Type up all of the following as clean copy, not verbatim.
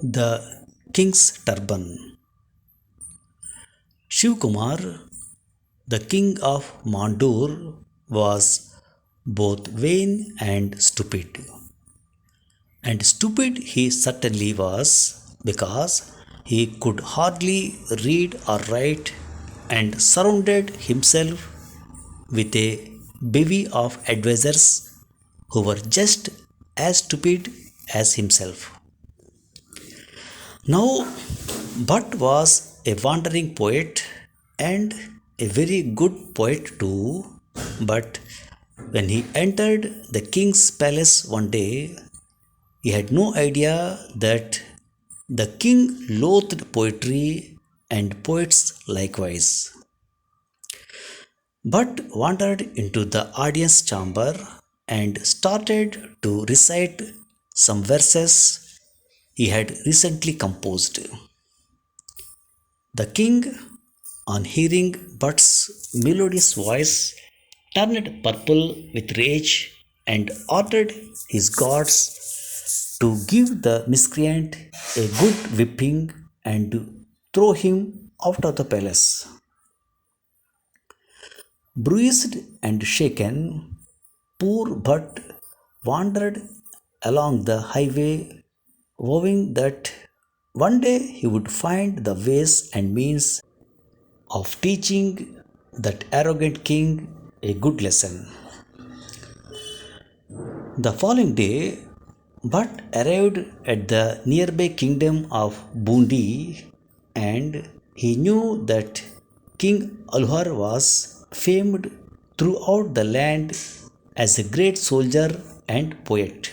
The King's Turban. Shivkumar, the king of Mandur, was both vain and stupid. And stupid he certainly was, because he could hardly read or write and surrounded himself with a bevy of advisers who were just as stupid as himself. Now, Bhatt was a wandering poet and a very good poet too. But when he entered the king's palace one day, he had no idea that the king loathed poetry and poets likewise. Bhatt wandered into the audience chamber and started to recite some verses he had recently composed. The king, on hearing Bhatt's melodious voice, turned purple with rage and ordered his guards to give the miscreant a good whipping and throw him out of the palace. Bruised and shaken, poor Bhatt wandered along the highway, vowing that one day he would find the ways and means of teaching that arrogant king a good lesson. The following day, Bhatt arrived at the nearby kingdom of Bundi, and he knew that King Alhar was famed throughout the land as a great soldier and poet.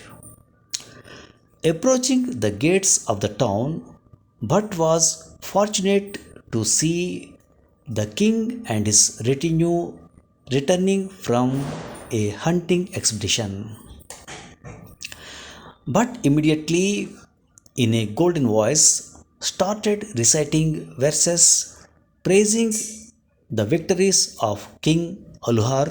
Approaching the gates of the town, Bhatt was fortunate to see the king and his retinue returning from a hunting expedition. But immediately, in a golden voice, started reciting verses praising the victories of King Aluhar,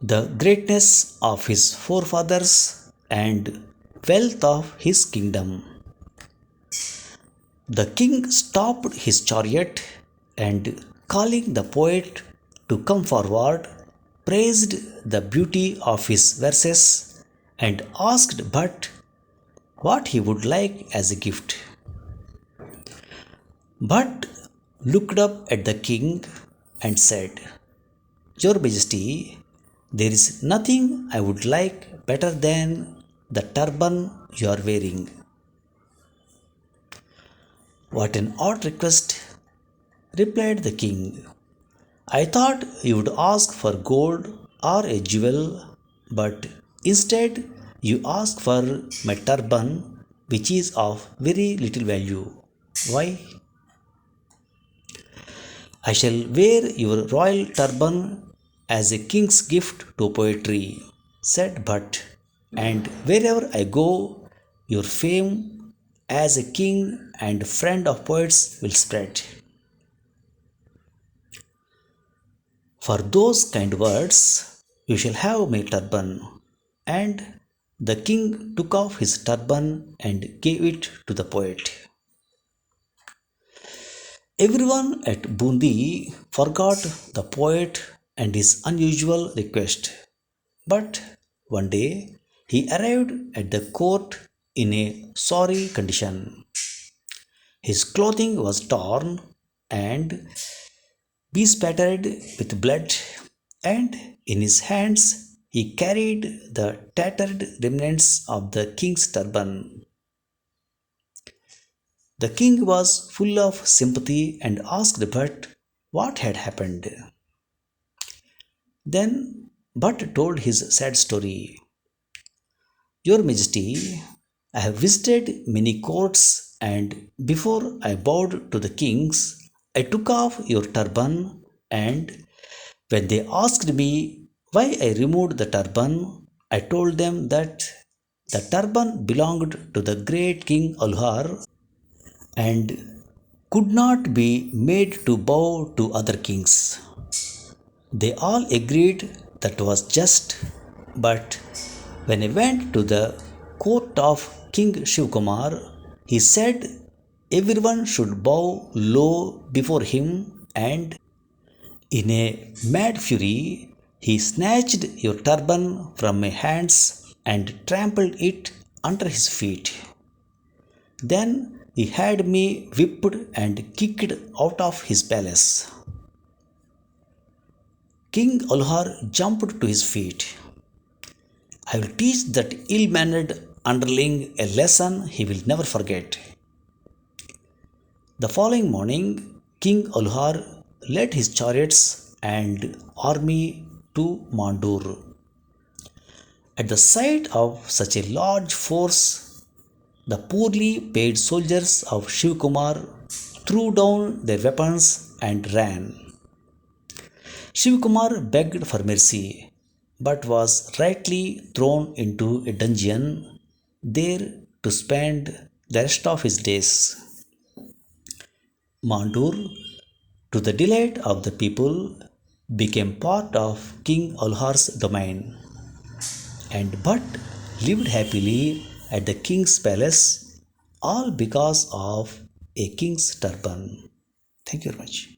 the greatness of his forefathers, and wealth of his kingdom. The king stopped his chariot and, calling the poet to come forward, praised the beauty of his verses and asked Bhatt what he would like as a gift. Bhatt looked up at the king and said, "Your Majesty, there is nothing I would like better than the turban you are wearing." "What an odd request," replied the king. "I thought you would ask for gold or a jewel, but instead you ask for my turban, which is of very little value. Why?" "I shall wear your royal turban as a king's gift to poetry," said Bhatt, "and wherever I go, your fame as a king and friend of poets will spread." "For those kind words, you shall have my turban." And the king took off his turban and gave it to the poet. Everyone at Bundi forgot the poet and his unusual request. But one day he arrived at the court in a sorry condition. His clothing was torn and bespattered with blood, and in his hands he carried the tattered remnants of the king's turban. The king was full of sympathy and asked Bhatt what had happened. Then Bhatt told his sad story. "Your Majesty, I have visited many courts, and before I bowed to the kings, I took off your turban, and when they asked me why I removed the turban, I told them that the turban belonged to the great King Alhar and could not be made to bow to other kings. They all agreed that was just, but when I went to the court of King Shivkumar, He said everyone should bow low before him, and in a mad fury, he snatched your turban from my hands and trampled it under his feet. Then he had me whipped and kicked out of his palace. King Olhar jumped to his feet. I will teach that ill mannered underling a lesson he will never forget. The following morning, King Olhar led his chariots and army to Mandur. At the sight of such a large force, the poorly paid soldiers of Shivkumar threw down their weapons and ran. Shivkumar begged for mercy, but was rightly thrown into a dungeon, there to spend the rest of his days. Mandur, to the delight of the people, became part of King Olhar's domain, and but lived happily at the king's palace, all because of a king's turban. Thank you very much.